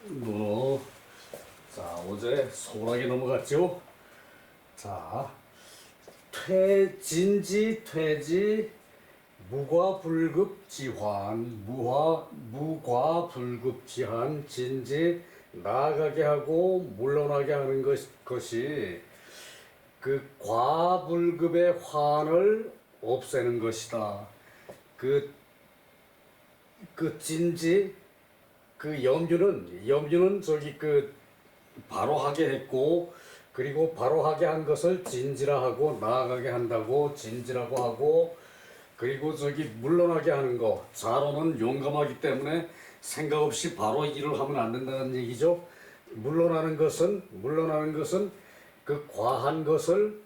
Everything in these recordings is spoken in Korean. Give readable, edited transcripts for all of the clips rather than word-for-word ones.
문어. 자, 어제 소홀하게 넘어갔죠? 자, 진지, 퇴지, 무과불급지환, 무과불급지환, 진지, 나아가게 하고 물러나게 하는 것이 그 과불급의 환을 없애는 것이다. 그, 그 진지, 그 염류는 저기 바로 하게 했고, 그리고 바로 하게 한 것을 진지라 하고, 나아가게 한다고 진지라고 하고, 그리고 저기 물러나게 하는 거, 자로는 용감하기 때문에 생각 없이 바로 일을 하면 안 된다는 얘기죠. 물러나는 것은 그 과한 것을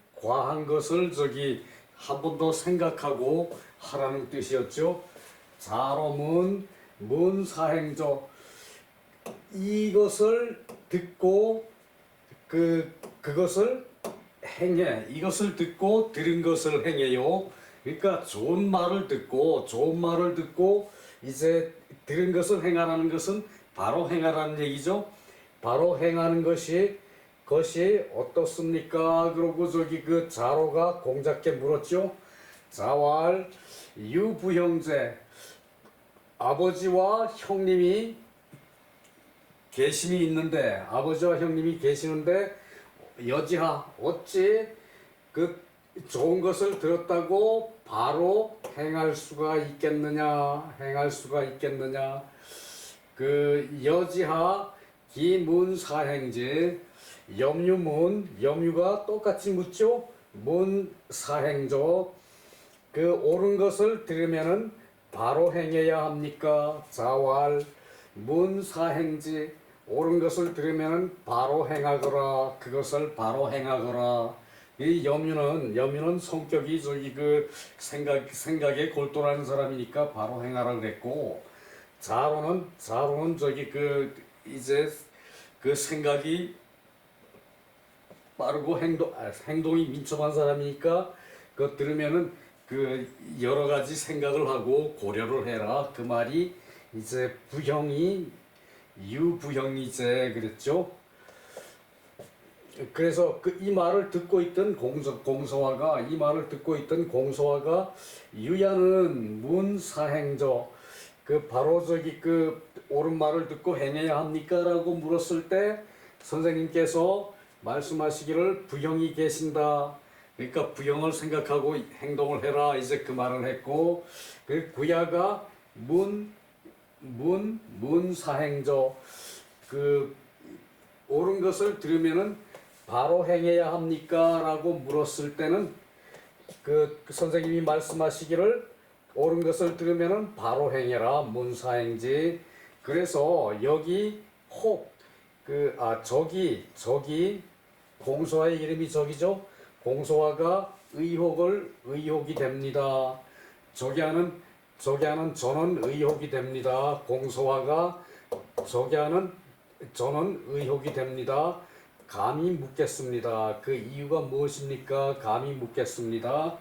저기 한 번 더 생각하고 하라는 뜻이었죠. 자로문 문사행조, 이것을 듣고 그것을 행해. 이것을 듣고 들은 것을 행해요. 그러니까 좋은 말을 듣고 이제 들은 것을 행하라는 것은 바로 행하라는 얘기죠. 바로 행하는 것이 어떻습니까? 그러고 저기 그 자로가 공자께 물었죠. 자왈 유부형제, 아버지와 형님이 아버지와 형님이 계시는데 여지하, 어찌 그 좋은 것을 들었다고 바로 행할 수가 있겠느냐. 그 여지하 기문사행지, 염유가 똑같이 묻죠. 문사행조, 그 옳은 것을 들으면은 바로 행해야 합니까? 자왈 문사행지, 옳은 것을 들으면은 바로 행하거라. 그것을 바로 행하거라. 이 염유는 성격이 저기 그 생각에 골똘한 사람이니까 바로 행하라 그랬고, 자로는 저기 이제 그 생각이 빠르고 행동이 민첩한 사람이니까 그거 들으면은 그 여러 가지 생각을 하고 고려를 해라. 그 말이 이제 유부형이제 그랬죠. 그래서 이 말을 듣고 있던 공서화가 유야는 문사행저, 그 바로 저기 그 옳은 말을 듣고 행해야 합니까? 라고 물었을 때 선생님께서 말씀하시기를 부형이 계신다. 그러니까 부형을 생각하고 행동을 해라. 이제 그 말을 했고, 그 구야가 문사행저, 그 옳은 것을 들으면은 바로 행해야 합니까? 라고 물었을 때는 그 선생님이 말씀하시기를 옳은 것을 들으면은 바로 행해라. 문사행지. 그래서 여기 저기 공소화의 이름이 저기죠. 공소화가 의혹이 됩니다. 저기 하는 저는 의혹이 됩니다. 공소화가 저기 하는 저는 의혹이 됩니다. 감히 묻겠습니다. 그 이유가 무엇입니까? 감히 묻겠습니다.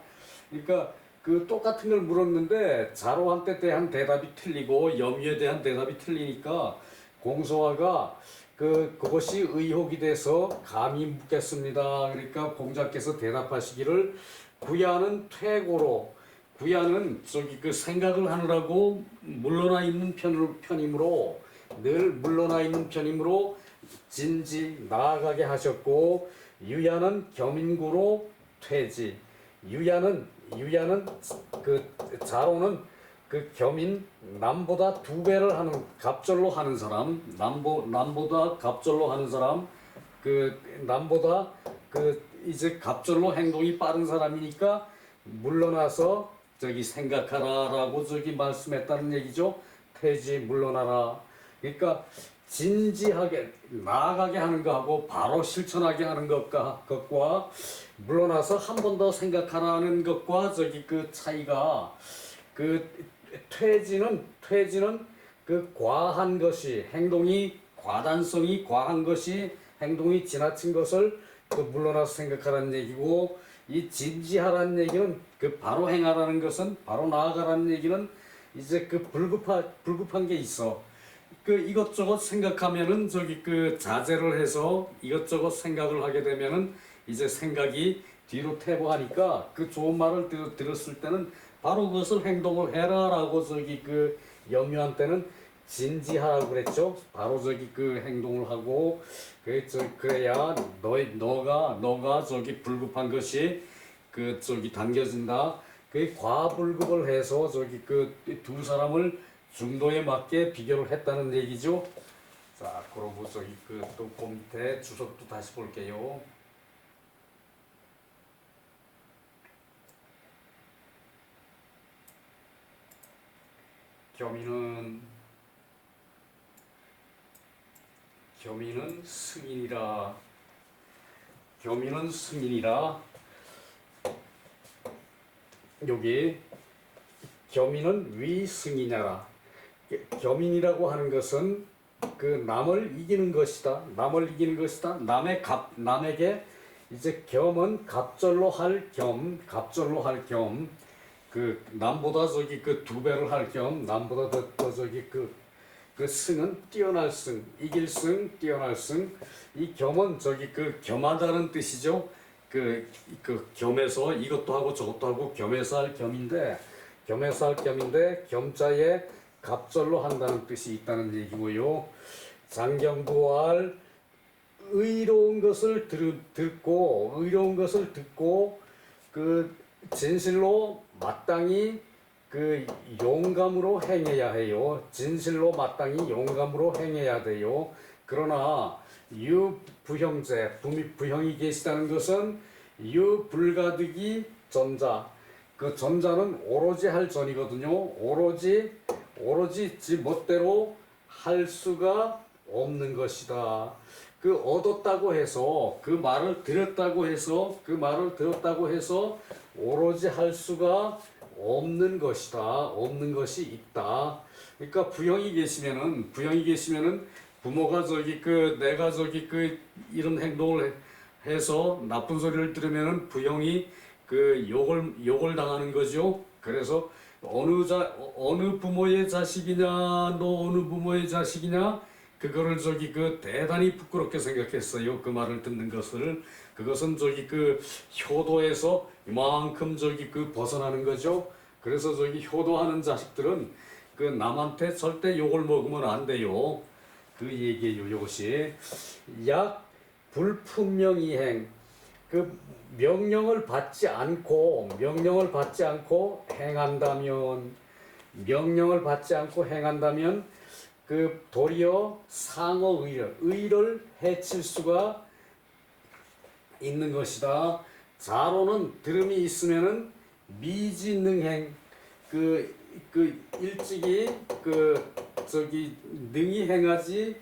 그러니까 그 똑같은 걸 물었는데 자로한테 대한 대답이 틀리고 염유에 대한 대답이 틀리니까 공소화가 그것이 의혹이 돼서 감히 묻겠습니다. 그러니까 공자께서 대답하시기를 구야는 퇴고로, 구야는 저기 그 생각을 하느라고 물러나 있는 편이므로, 늘 물러나 있는 편이므로 진지 나아가게 하셨고, 유야는 겸인구로 퇴지. 유야는 그 자로는 그 겸인, 남보다 2배를 하는 갑절로 하는 사람, 남보다 갑절로 하는 사람, 그 남보다 이제 갑절로 행동이 빠른 사람이니까 물러나서 저기 생각하라라고 저기 말씀했다는 얘기죠. 퇴지, 물러나라. 그러니까 진지하게 나아가게 하는 거하고 바로 실천하게 하는 것과 물러나서 한 번 더 생각하라는 것과 저기 그 차이가, 그 퇴지는 그 과한 것이, 과단성이 과한 것이, 행동이 지나친 것을 그 물러나서 생각하라는 얘기고, 이 진지하라는 얘기는 그 바로 행하라는 것은, 바로 나아가라는 얘기는 이제 그 불급한 게 있어. 그 이것저것 생각하면은 저기 그 자제를 해서 이것저것 생각을 하게 되면은 이제 생각이 뒤로 퇴보하니까 그 좋은 말을 들었을 때는 바로 그것을 행동을 해라라고 저기 그 염려한 때는 진지하라고 그랬죠. 바로 저기 그 행동을 하고 그래야 너가 저기 불급한 것이 그 저기 당겨진다. 그 과불급을 해서 저기 그 두 사람을 중도에 맞게 비교를 했다는 얘기죠. 자, 그러고 저기 그 또 밑에 주석도 다시 볼게요. 겸이는 승인이라. 겸이는 승인이라. 여기 겸인은 위승이냐라. 겸인이라고 하는 것은 그 남을 이기는 것이다. 남을 이기는 것이다. 남에게 이제 겸은 갑절로 할 겸, 갑절로 할 겸, 그 남보다 저기 그 두 배를 할 겸, 남보다 더 저기 그 승은 뛰어날 승, 이길 승, 뛰어날 승. 이 겸은 저기 그 겸하다는 뜻이죠. 그 겸해서 이것도 하고 저것도 하고 겸해서 할 겸인데, 겸자에 갑절로 한다는 뜻이 있다는 얘기고요. 장경부할 의로운 것을 듣고 그 진실로 마땅히 그 용감으로 행해야 해요. 진실로 마땅히 용감으로 행해야 돼요. 그러나 유부형제, 부형이 계시다는 것은 유불가득이 전자. 그 전자는 오로지 할 전이거든요. 오로지 지 멋대로 할 수가 없는 것이다. 그 얻었다고 해서 그 말을 들었다고 해서 오로지 할 수가 없는 것이다. 없는 것이 있다. 그러니까 부형이 계시면은 부모가 저기 그 내가 저기 그 이런 행동을 해서 나쁜 소리를 들으면은 부형이 그 욕을 당하는 거죠. 그래서 어느 부모의 자식이냐, 너 어느 부모의 자식이냐, 그거를 저기 그 대단히 부끄럽게 생각했어요. 그 말을 듣는 것을. 그것은 저기 그 효도에서 이만큼 저기 그 벗어나는 거죠. 그래서 저기 효도하는 자식들은 그 남한테 절대 욕을 먹으면 안 돼요. 그 얘기예요. 이것이 약 불품명이행. 그 명령을 받지 않고 행한다면 그 도리어 상어 의를 해칠 수가 있는 것이다. 자로는 들음이 있으면은 미지능행. 그 일찍이 저기 능히 행하지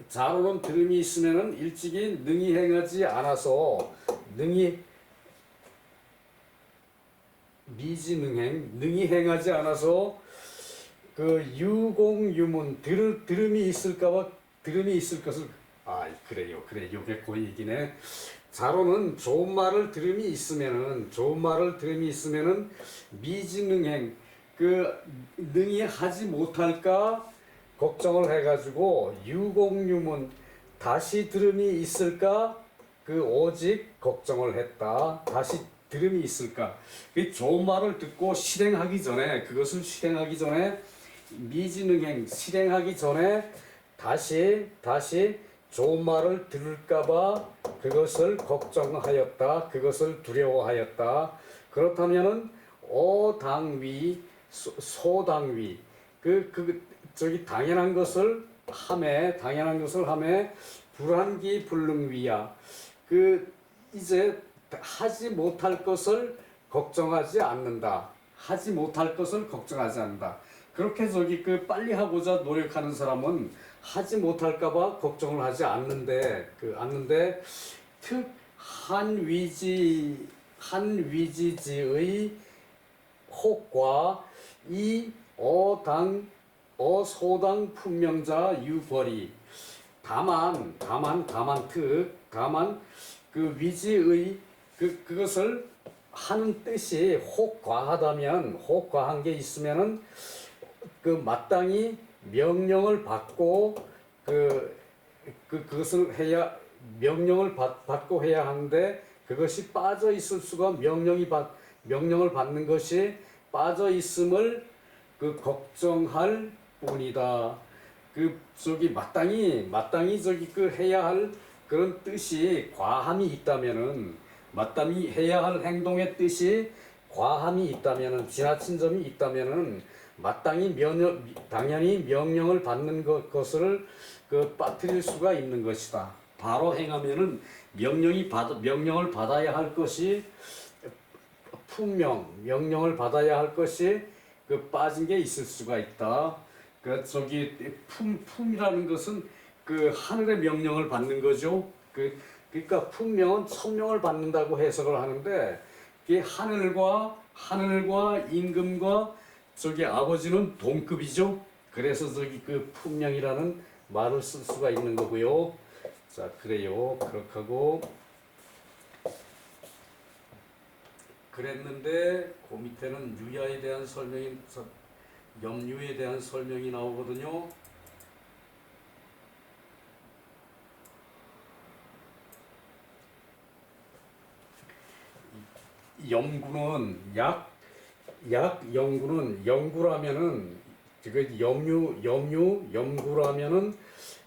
자로는 들음이 있으면은 일찍이 능히 행하지 않아서 능히 행하지 않아서 그 유공유문 들음이 있을 것을 그래요 요게 그 얘기네. 자로는 좋은 말을 들음이 있으면은 미지능행 그 능히 하지 못할까 걱정을 해가지고 유공유문 다시 들음이 있을까 그 오직 걱정을 했다. 다시 들음이 있을까. 그 좋은 말을 듣고 그것을 실행하기 전에 미지능행 실행하기 전에 다시 좋은 말을 들을까봐 그것을 걱정하였다. 그것을 두려워하였다. 그렇다면은 어당위 소당위 저기 당연한 것을 함에 불한기 불능위야. 그 이제 하지 못할 것을 걱정하지 않는다. 그렇게 저기 그 빨리 하고자 노력하는 사람은 하지 못할까봐 걱정을 하지 않는데 특 한위지의 혹과 이 어소당 품명자 유벌이 다만 그 위지의 그것을 하는 뜻이 혹 과하다면, 혹 과한 게 있으면은 그 마땅히 명령을 받고 그것을 해야, 명령을 받고 해야 하는데, 그것이 빠져 있을 수가, 명령을 받는 것이 빠져 있음을 걱정할 뿐이다. 마땅히 해야 할 그런 뜻이 과함이 있다면은, 마땅히 해야 할 행동의 뜻이 과함이 있다면은, 지나친 점이 있다면은, 당연히 명령을 받는 것을 빠뜨릴 수가 있는 것이다. 바로 행하면은 명령을 받아야 할 것이 명령을 받아야 할 것이 빠진 게 있을 수가 있다. 품이라는 것은 하늘의 명령을 받는 거죠. 그러니까 품명은 천명을 받는다고 해석을 하는데, 이 하늘과 임금과 아버지는 동급이죠. 그래서 품명이라는 말을 쓸 수가 있는 거고요. 자, 그래요. 그렇게 하고 그랬는데, 그 밑에는 유야에 대한 염유에 대한 설명이 나오거든요. 염구는 염구라면은, 염구라면은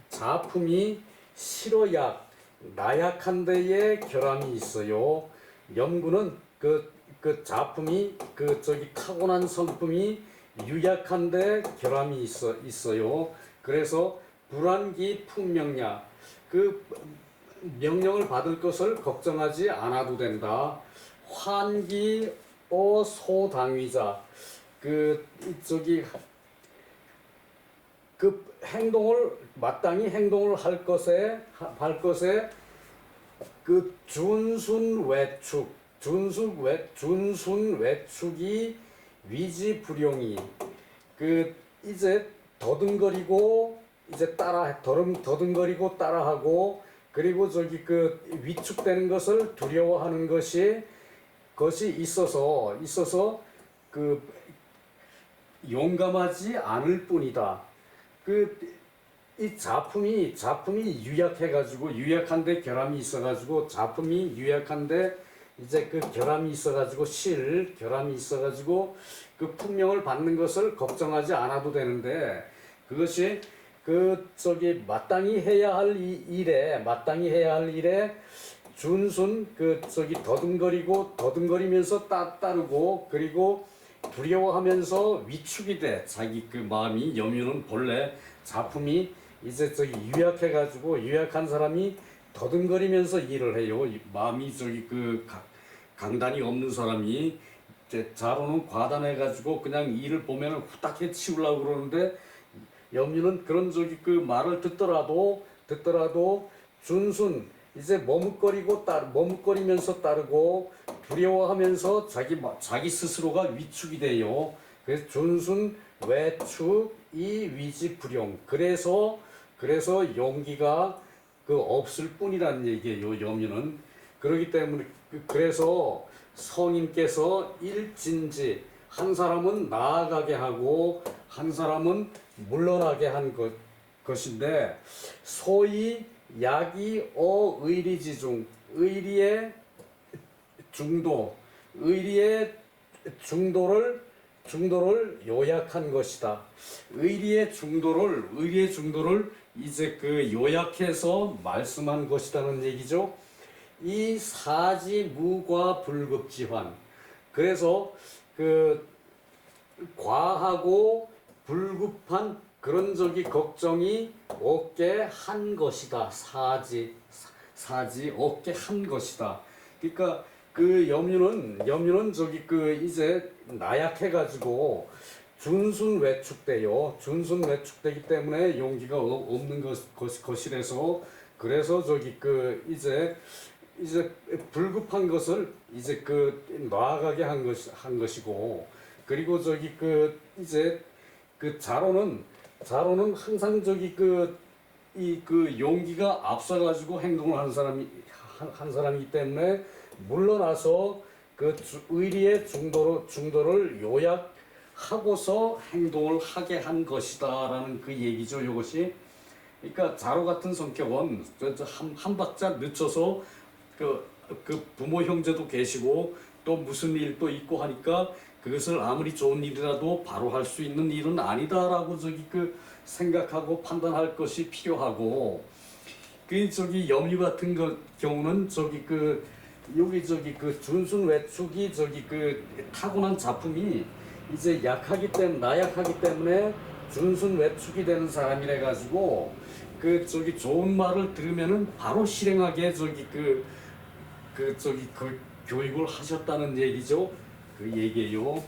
자품이 실어약, 나약한 데에 결함이 있어요. 염구는 자품이 타고난 성품이 유약한 데 결함이 있어요. 그래서 불안기 품명야, 명령을 받을 것을 걱정하지 않아도 된다. 환기 소당위자, 마땅히 행동을 할 것에 준순 외축이 위지불용이, 이제 더듬거리고 따라하고, 그리고 위축되는 것을 두려워하는 것이 있어서 용감하지 않을 뿐이다. 이 자품이 유약해가지고, 유약한데 결함이 있어가지고, 자품이 유약한데 결함이 있어가지고, 결함이 있어가지고 품명을 받는 것을 걱정하지 않아도 되는데, 그것이 마땅히 해야 할 일에 준순 더듬거리면서 따르고, 그리고 두려워하면서 위축이 돼. 자기 마음이, 염유는 본래 자품이 유약해가지고, 유약한 사람이 더듬거리면서 일을 해요. 마음이 강단이 없는 사람이 자로는 과단해가지고 그냥 일을 보면은 후딱 해치우려고 그러는데, 염유는 그런 말을 듣더라도 준순, 머뭇거리면서 따르고, 두려워하면서 자기 스스로가 위축이 돼요. 그래서 준순 외축이 위지불용. 그래서 용기가 없을 뿐이라는 얘기예요. 염유는. 그렇기 때문에, 그래서 성인께서 일진지, 한 사람은 나아가게 하고 한 사람은 물러나게 한 것인데, 소위 약이 의리지중, 의리의 중도를 요약한 것이다. 의리의 중도를 이제 요약해서 말씀한 것이라는 얘기죠. 이 사지 무과 불급지환. 그래서 과하고 불급한 그런 걱정이 없게 한 것이다. 사지 없게 한 것이다. 그러니까 염유는 이제 나약해가지고 준순 외축돼요. 준순 외축되기 때문에 용기가 없는 것이라서, 그래서 이제 불급한 것을 나아가게 한 것이고, 그리고 이제 자로는 항상 용기가 앞서가지고 행동을 한 사람이기 때문에, 물러나서 그 의리의 중도를 요약하고서 행동을 하게 한 것이다라는 그 얘기죠. 이것이 그러니까 자로 같은 성격은 한 박자 늦춰서 그 부모 형제도 계시고 또 무슨 일도 있고 하니까 그것을 아무리 좋은 일이라도 바로 할 수 있는 일은 아니다라고 생각하고 판단할 것이 필요하고 염류 같은 경우는 여기 준순 외축이 타고난 작품이 이제 나약하기 때문에 준순 외축이 되는 사람이라 가지고 좋은 말을 들으면은 바로 실행하게 교육을 하셨다는 얘기죠. 그 얘기예요.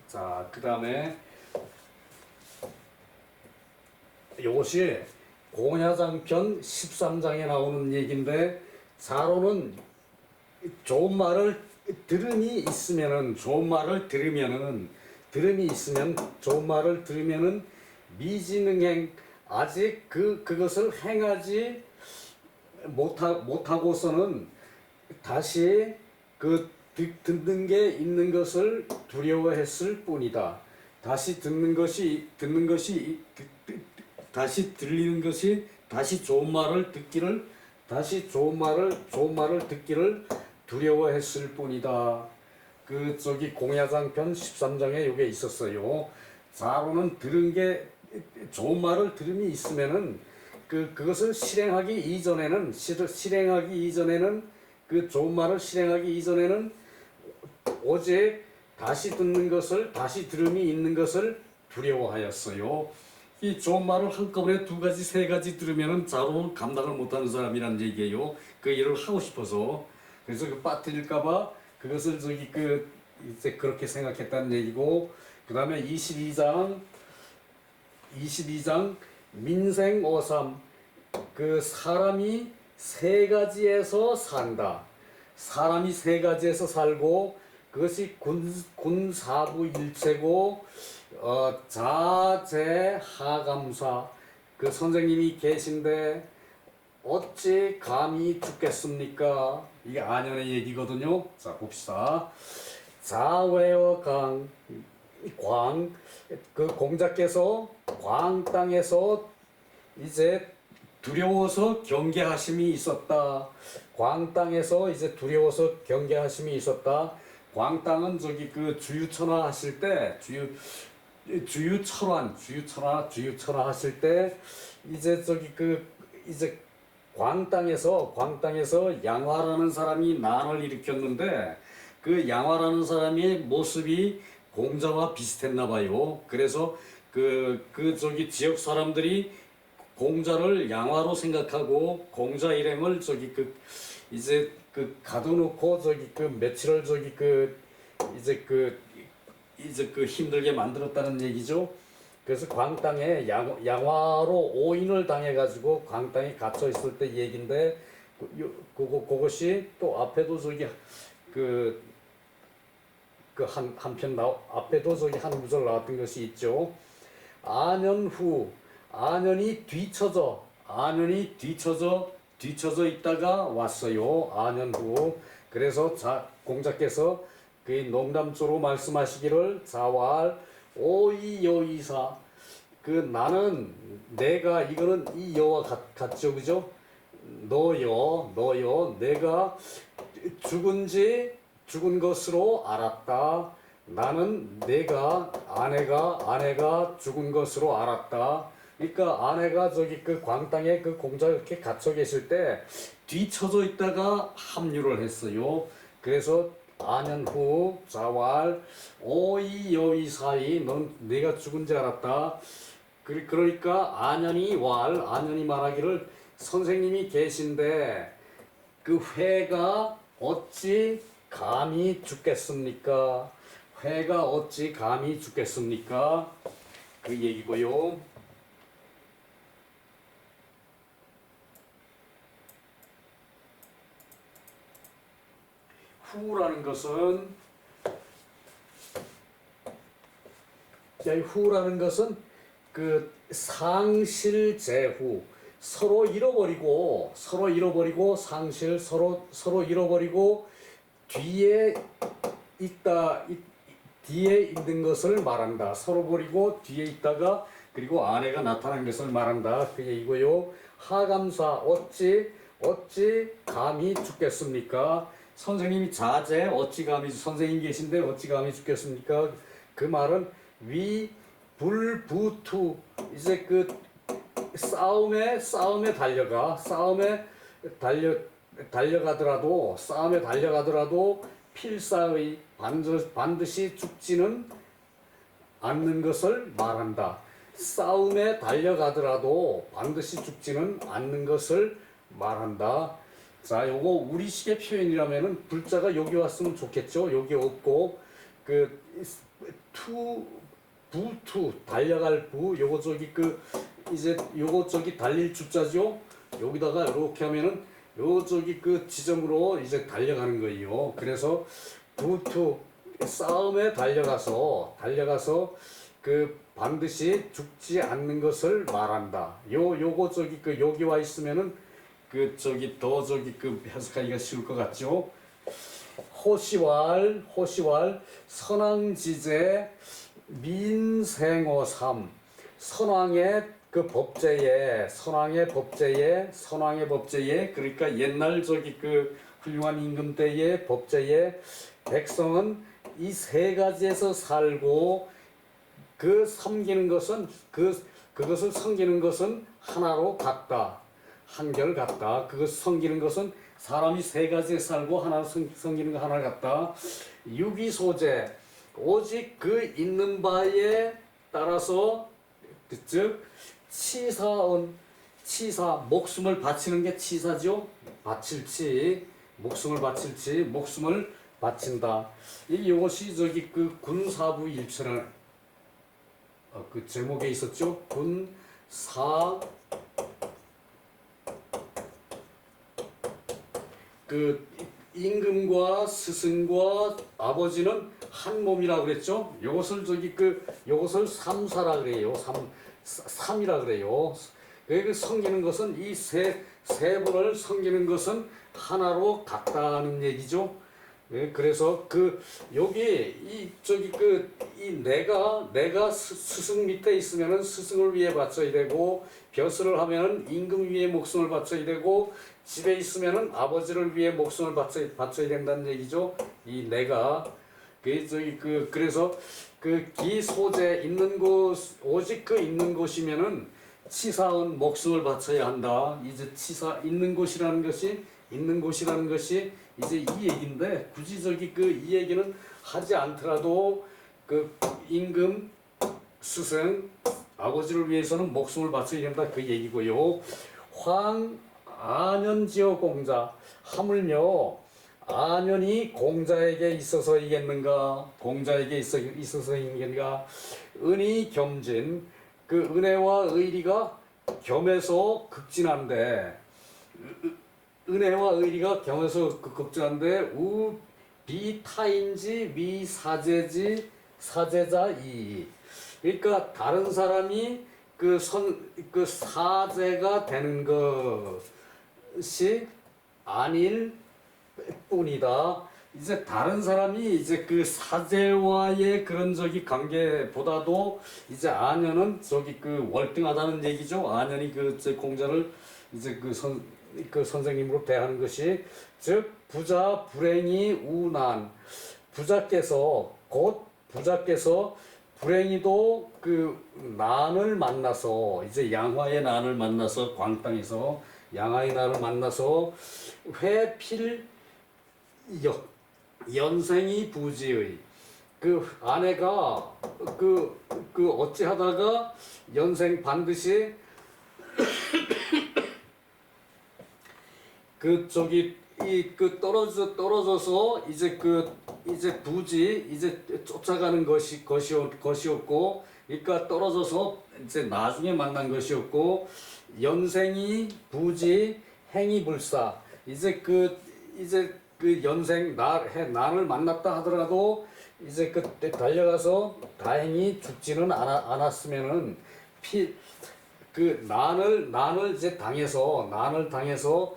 자, 그 다음에 이것이 공야장편 13장에 나오는 얘기인데 자로는 좋은 말을 들음이 있으면은 좋은 말을 들으면은 미지능행 아직 그것을 행하지 못하고서는 다시 듣는 게 있는 것을 두려워했을 뿐이다. 다시 들리는 것이 다시 좋은 말을 듣기를 두려워했을 뿐이다. 공야장편 13장에 이게 있었어요. 자로는 들은 게 좋은 말을 들음이 있으면은 그것을 실행하기 이전에는 그 좋은 말을 실행하기 이전에는 오직 다시 들음이 있는 것을 두려워하였어요. 이 좋은 말을 한꺼번에 2가지, 3가지 들으면은 자로는 감당을 못하는 사람이란 얘기예요. 그 일을 하고 싶어서. 그래서 빠뜨릴까봐 그것을 이제 그렇게 생각했다는 얘기고, 그 다음에 22장 민생오삼 사람이 3가지에서 산다. 사람이 3가지에서 살고 그것이 군사부일체고 자재하감사 선생님이 계신데 어찌 감히 죽겠습니까? 이게 안연의 얘기거든요. 자, 봅시다. 자외어 광 공자께서 광 땅에서 이제 두려워서 경계하심이 있었다. 광 땅에서 이제 두려워서 경계하심이 있었다. 광 땅은 주유천하 하실 때 주유천하 하실 때 이제 이제 광 땅에서 양화라는 사람이 난을 일으켰는데 그 양화라는 사람의 모습이 공자와 비슷했나 봐요. 그래서 지역 사람들이 공자를 양화로 생각하고 공자 일행을 이제 가둬놓고 며칠을 힘들게 만들었다는 얘기죠. 그래서 광땅에 양화로 오인을 당해가지고 광땅에 갇혀 있을 때 얘긴데 그것이 또 앞에도 앞에도 한 구절 나왔던 것이 있죠. 안연 후 안연이 뒤처져 있다가 왔어요. 안연 후. 그래서 공자께서 그 농담조로 말씀하시기를 자왈 오이여이사 나는 내가 이거는 이 여와 같죠, 그죠? 너여 내가 죽은 것으로 알았다. 나는 아내가 죽은 것으로 알았다. 그러니까 아내가 광땅에 공자가 이렇게 갇혀 계실 때 뒤쳐져 있다가 합류를 했어요. 그래서 안연 후 자왈 오이 여이 사이 넌 내가 죽은지 알았다. 그러니까 안연이 말하기를 선생님이 계신데 그 회가 어찌 감히 죽겠습니까? 회가 어찌 감히 죽겠습니까? 그 얘기고요. 후라는 것은 후라는 것은 그 상실제후, 서로 잃어버리고 서로 잃어버리고 뒤에 뒤에 있는 것을 말한다. 서로 버리고 뒤에 있다가 그리고 아내가 나타난 것을 말한다. 그 얘기고요. 하감사 어찌 감히 죽겠습니까? 선생님이 자제 어찌 감히 선생님 계신데 어찌 감히 죽겠습니까? 그 말은 위 불부투 이제 그 싸움에 달려가더라도 필사의 반드시 죽지는 않는 것을 말한다. 싸움에 달려가더라도 반드시 죽지는 않는 것을 말한다. 자, 요거 우리식의 표현이라면은 불자가 여기 왔으면 좋겠죠. 여기 없고 그 부투 달려갈 부 요거 저기 그 이제 요거 저기 달릴 주자죠. 여기다가 이렇게 하면은 요 저기 그 지점으로 이제 달려가는 거예요. 그래서 부투 싸움에 달려가서 그 반드시 죽지 않는 것을 말한다. 요거 저기 그 여기 와 있으면은 그 저기 더 저기 그 해석하기가 쉬울 것 같죠. 호시왈 선왕지제 민생어삼 선왕의 그 법제에 그러니까 옛날 저기 그 훌륭한 임금 때의 법제에 백성은 이 세 가지에서 살고 그 섬기는 것은 그것을 섬기는 것은 하나로 같다. 한결 같다. 그것을 섬기는 것은 사람이 세 가지에 살고 하나 섬기는 거 하나 같다. 유기소재 오직 그 있는 바에 따라서 즉 치사 목숨을 바치는 게 치사죠. 목숨을 바친다. 이것이 저기 그 군사부 일체라는 그 제목에 있었죠. 그 임금과 스승과 아버지는 한 몸이라 그랬죠. 요것을 삼사라 그래요. 삼이라 그래요. 그 섬기는 것은 이 세 분을 섬기는 것은 하나로 같다는 얘기죠. 네, 그래서 그 여기 내가 스승 밑에 있으면은 스승을 위해 바쳐야 되고 벼슬을 하면은 임금 위해 목숨을 바쳐야 되고 집에 있으면은 아버지를 위해 목숨을 바쳐야 된다는 얘기죠. 이 내가 그래서 그 기소재 있는 곳 오직 그 있는 곳이면은 치사은 목숨을 바쳐야 한다. 이제 치사 있는 곳이라는 것이 이제 이 얘기인데 굳이 이 얘기는 하지 않더라도 그 임금 스승 아버지를 위해서는 목숨을 바쳐야 된다 그 얘기고요. 안연지어 공자 하물며 안연이 공자에게 있어서이겠는가? 은이 겸진 그 은혜와 의리가 겸해서 극진한데 우 비타인지 미사제지 사제자이 그러니까 다른 사람이 그 사제가 되는 것이 아닐 뿐이다. 이제 다른 사람이 이제 그 사제와의 그런 관계보다도 이제 안연은 그 월등하다는 얘기죠. 안연이 공자를 이제 그 선생님으로 대하는 것이 즉 부자 불행이 우난 부자께서 불행히도 그 난을 만나서 이제 양화의 난을 만나서 광땅에서 양화의 난을 만나서 회필 연생이 부지의 그 아내가 그 어찌하다가 연생 반드시 떨어져서 이제 부지 이제 쫓아가는 것이었고 그러니까 떨어져서 이제 나중에 만난 것이었고 연생이 부지 행이 불사 이제 연생 난을 만났다 하더라도 이제 그때 달려가서 다행히 죽지는 않았으면은 난을 이제 난을 당해서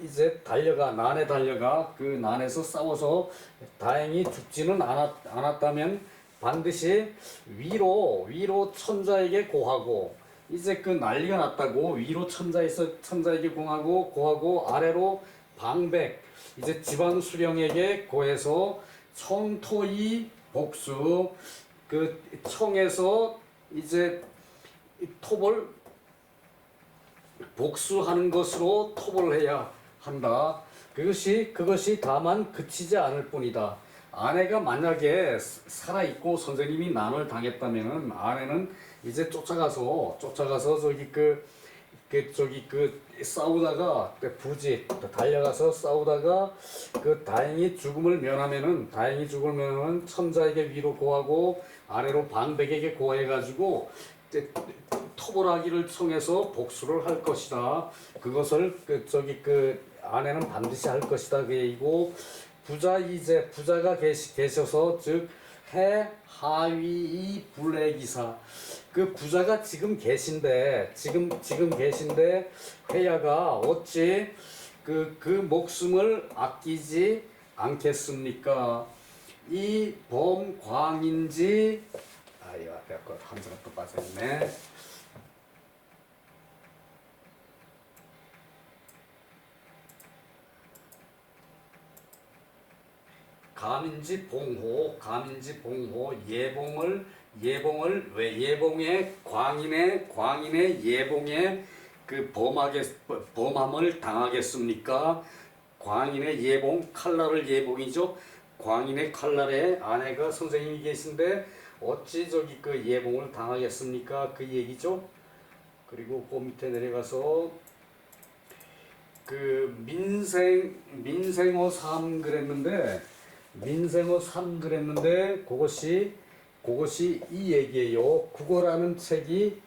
이제 난에 달려가 그 난에서 싸워서 다행히 죽지는 않았다면 반드시 위로 천자에게 고하고, 이제 그 난리가 났다고 위로 천자에게 고하고 아래로 방백, 이제 지방 수령에게 고해서 청토이 복수, 그 청에서 이제 톱을 복수하는 것으로 톱을 해야 한다. 그것이 다만 그치지 않을 뿐이다. 아내가 만약에 살아있고 선생님이 난을 당했다면은 아내는 이제 쫓아가서 싸우다가 달려가서 싸우다가 다행히 죽음을 면하면은 천자에게 위로 고하고 아래로 방백에게 고해가지고 토벌하기를 청해서 복수를 할 것이다. 그것을 아내는 반드시 할 것이다. 그 얘기고, 부자가 계셔서 즉 해 하위 불례기사, 그 부자가 지금 계신데 회야가 어찌 그 목숨을 아끼지 않겠습니까? 이 범광인지, 이거 앞에 거 한자가 또 빠져있네. 감인지 봉호 예봉을 왜 예봉의 광인의 예봉에 그 범함을 당하겠습니까? 광인의 예봉, 칼날을 예봉이죠. 광인의 칼날에 아내가 선생님이 계신데 어찌 그 예봉을 당하겠습니까? 그 얘기죠. 그리고 그 밑에 내려가서 그 민생어 3 그랬는데 그것이 이 얘기예요. 국어라는 책이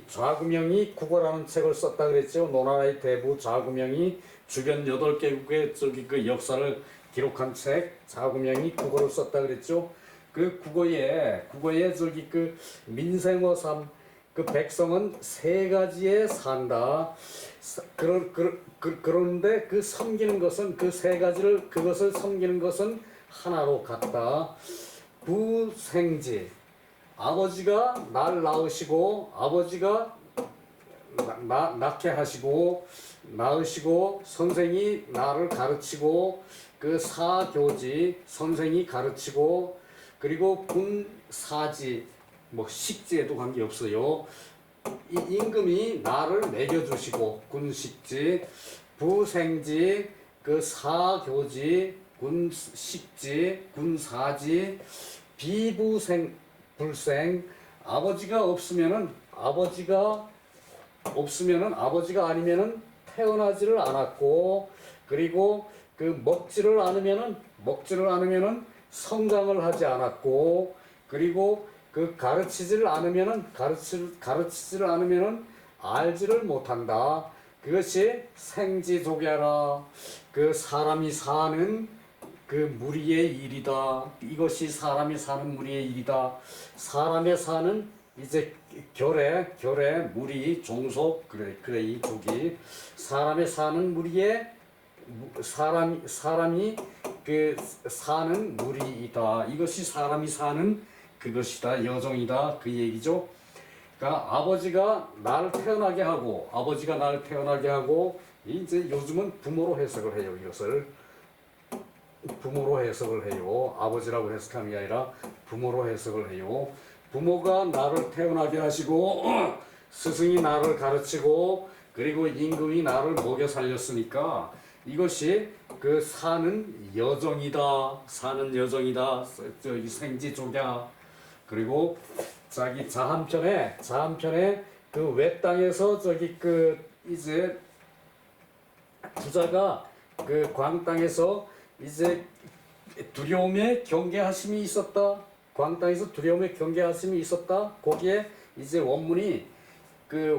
좌구명이 국어라는 책을 썼다 그랬죠. 노나라의 대부 좌구명이 주변 8개국의 그 역사를 기록한 책, 좌구명이 국어를 썼다 그랬죠. 그 국어에 민생어 3, 그 백성은 3가지에 산다. 그런데 그것을 섬기는 것은 하나로 같다. 부생지, 아버지가 날 낳으시고 아버지가 낳게 하시고 낳으시고 선생이 나를 가르치고, 그 사교지, 선생이 가르치고, 그리고 군사지, 식지에도 관계없어요. 이 임금이 나를 먹여주시고, 군식지, 부생지, 그 사교지, 군식지, 군사지, 불생, 아버지가 아니면은 태어나지를 않았고, 그리고 먹지를 않으면은 성장을 하지 않았고, 그리고 가르치지를 않으면은 알지를 못한다. 그것이 생지족야라. 사람이 사는 무리의 일이다. 이것이 사람이 사는 무리의 일이다. 사람의 사는 이제 결에 무리 종속, 그래 이 족이 사람의 사는 무리의 사람이 사는 무리이다. 이것이 사람이 사는 그것이다, 여정이다, 그 얘기죠. 그러니까 아버지가 나를 태어나게 하고 이제 요즘은 부모로 해석을 해요. 이것을 부모로 해석을 해요. 아버지라고 해석하는 게 아니라 부모로 해석을 해요. 부모가 나를 태어나게 하시고 스승이 나를 가르치고, 그리고 임금이 나를 먹여 살렸으니까 이것이 사는 여정이다. 저기 생지족야. 그리고 자기 자한편에 외땅에서 이제 부자가 광땅에서 이제 두려움의 경계하심이 있었다. 광땅에서 두려움의 경계하심이 있었다. 거기에 이제 원문이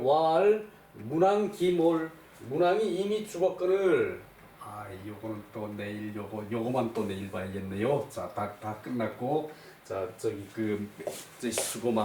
왈 문왕기몰, 문항이 이미 죽었거늘. 아, 요거는 또 내일 요거만 또 내일 봐야겠네요. 자, 다 끝났고, 자 저기 저기 수고 많아.